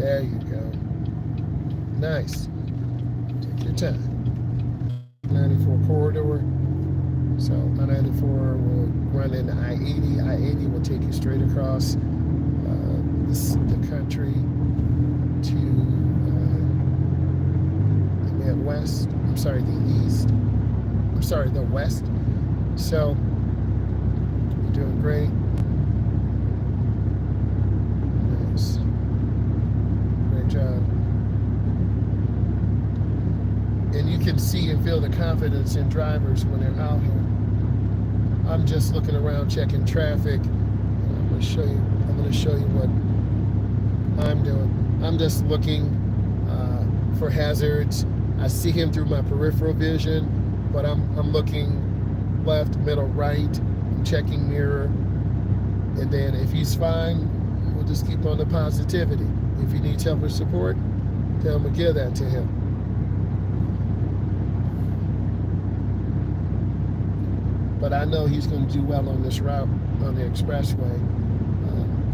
There you go. Nice. Take your time. 94 corridor. So I-94 will run into I-80. I-80 will take you straight across the country to the Midwest. I'm sorry, the East. I'm sorry, the West. So you're doing great. Nice. Great job. And you can see and feel the confidence in drivers when they're out here. I'm just looking around checking traffic. I'm going to show you what I'm doing. I'm just looking for hazards. I see him through my peripheral vision, but I'm looking left, middle, right. I'm checking mirror. And then if he's fine, we'll just keep on the positivity. If he needs help or support, tell him to give that to him. But I know he's going to do well on this route, on the expressway.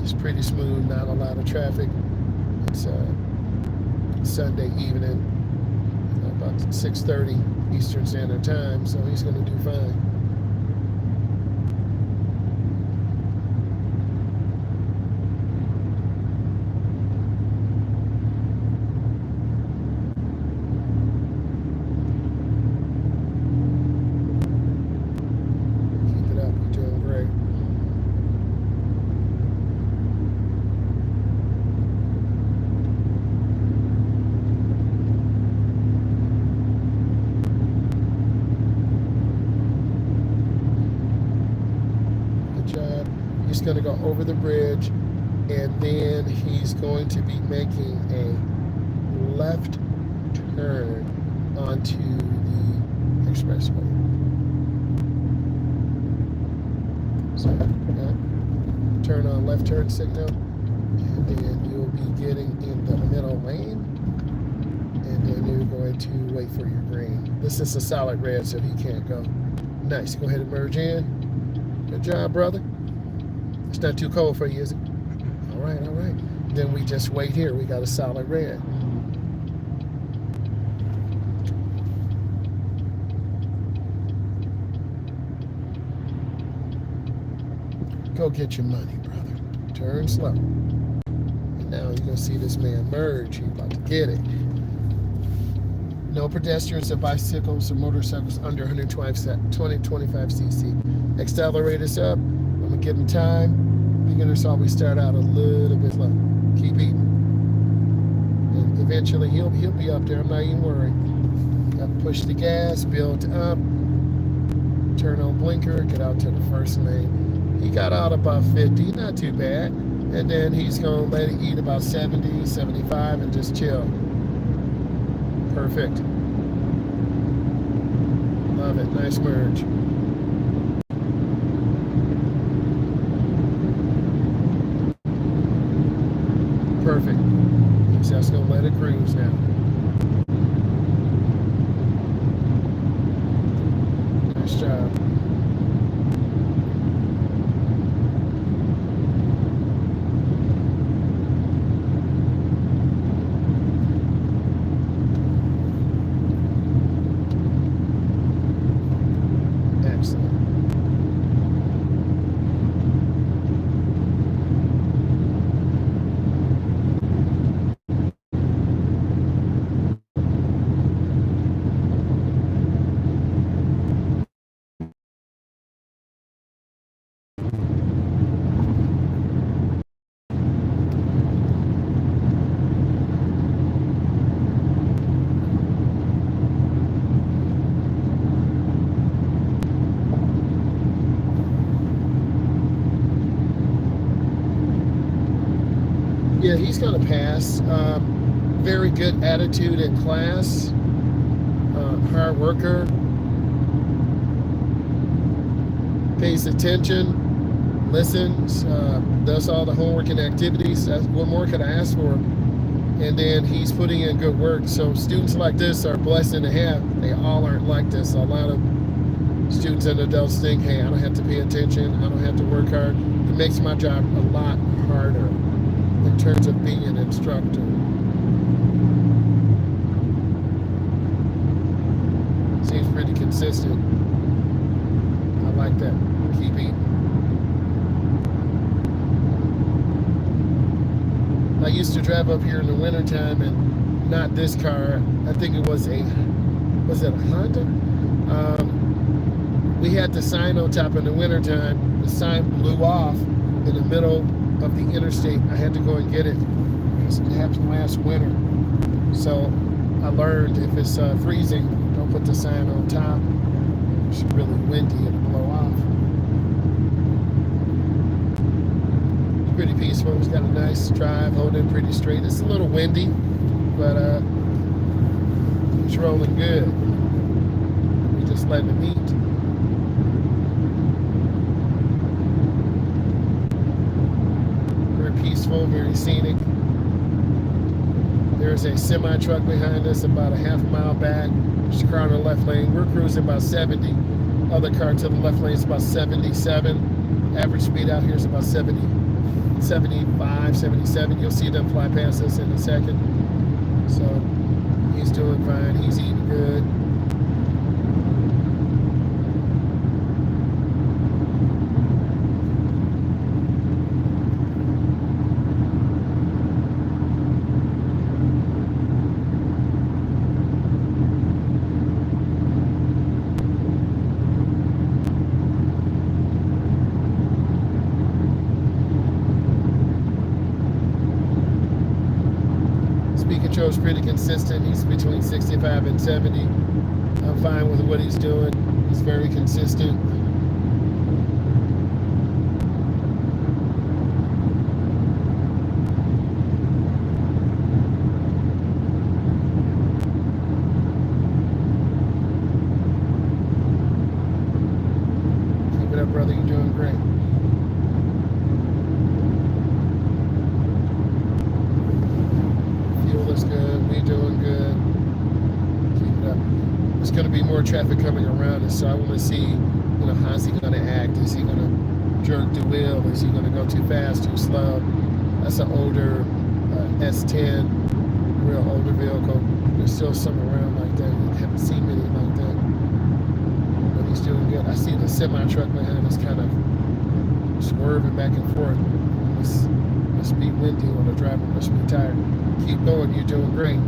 It's pretty smooth, not a lot of traffic. It's Sunday evening, about 6:30 Eastern Standard Time, so he's going to do fine. He's going to go over the bridge, and then he's going to be making a left turn onto the expressway. So, turn on left turn signal, and then you'll be getting in the middle lane, and then you're going to wait for your green. This is a solid red, so he can't go. Nice. Go ahead and merge in. Good job, brother. It's not too cold for you, is it? All right, all right. Then we just wait here. We got a solid red. Go get your money, brother. Turn slow. And now you're going to see this man merge. He's about to get it. No pedestrians or bicycles or motorcycles under 125 cc. Accelerators up. I'm going to give him time. Beginners always start out a little bit low. Keep eating. And eventually he'll be up there. I'm not even worried. Got to push the gas, build up, turn on blinker, get out to the first lane. He got out about 50, not too bad. And then he's going to let it eat about 70, 75 and just chill. Perfect. Love it. Nice merge. Perfect. He's just going to let it cruise now. Nice job. Excellent. Yeah, he's going to pass. Very good attitude in class. Hard worker. Pays attention. Listens. Does all the homework and activities. What more could I ask for? And then he's putting in good work. So students like this are a blessing to have. They all aren't like this. A lot of students and adults think, hey, I don't have to pay attention. I don't have to work hard. It makes my job a lot harder. in terms of being an instructor. Seems pretty consistent. I like that. Keep eating. I used to drive up here in the wintertime, and not this car. I think it was it a Honda? We had the sign on top in the wintertime. The sign blew off in the middle of the interstate. I had to go and get it. It happened last winter. So I learned if it's freezing, don't put the sign on top. It's really windy, it'll blow off. Pretty peaceful. It's got a nice drive, holding pretty straight. It's a little windy, but it's rolling good. We just letting it eat. Very peaceful, very scenic. There's a semi truck behind us about a half mile back. There's a car in the left lane. We're cruising about 70. Other car to the left lane is about 77. Average speed out here is about 70. 75, 77. You'll see them fly past us in a second. So he's doing fine. He's eating good. Control's pretty consistent. He's between 65 and 70. I'm fine with what he's doing. He's very consistent. Keep it up, brother. You're doing great. Good, we doing good. Keep it up. There's going to be more traffic coming around us, so I want to see, how's he going to act? Is he going to jerk the wheel? Is he going to go too fast, too slow? That's an older S10, real older vehicle. There's still some around like that. You haven't seen many like that, but he's doing good. I see the semi truck behind us kind of swerving back and forth. Must be windy, or the driver must be tired. Keep going, you're doing great.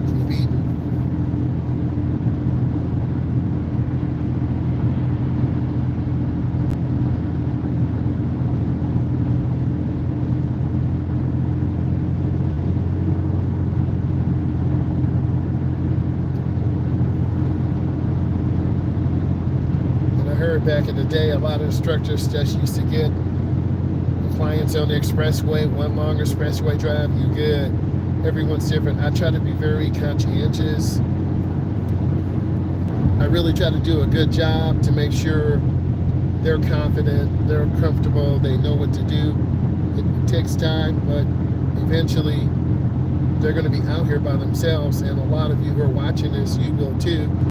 Keep eating. Back in the day, a lot of instructors just used to get clients on the expressway, one long expressway drive, you good. Everyone's different. I try to be very conscientious. I really try to do a good job to make sure they're confident, they're comfortable, they know what to do. It takes time, but eventually they're going to be out here by themselves, and a lot of you who are watching this, you will too.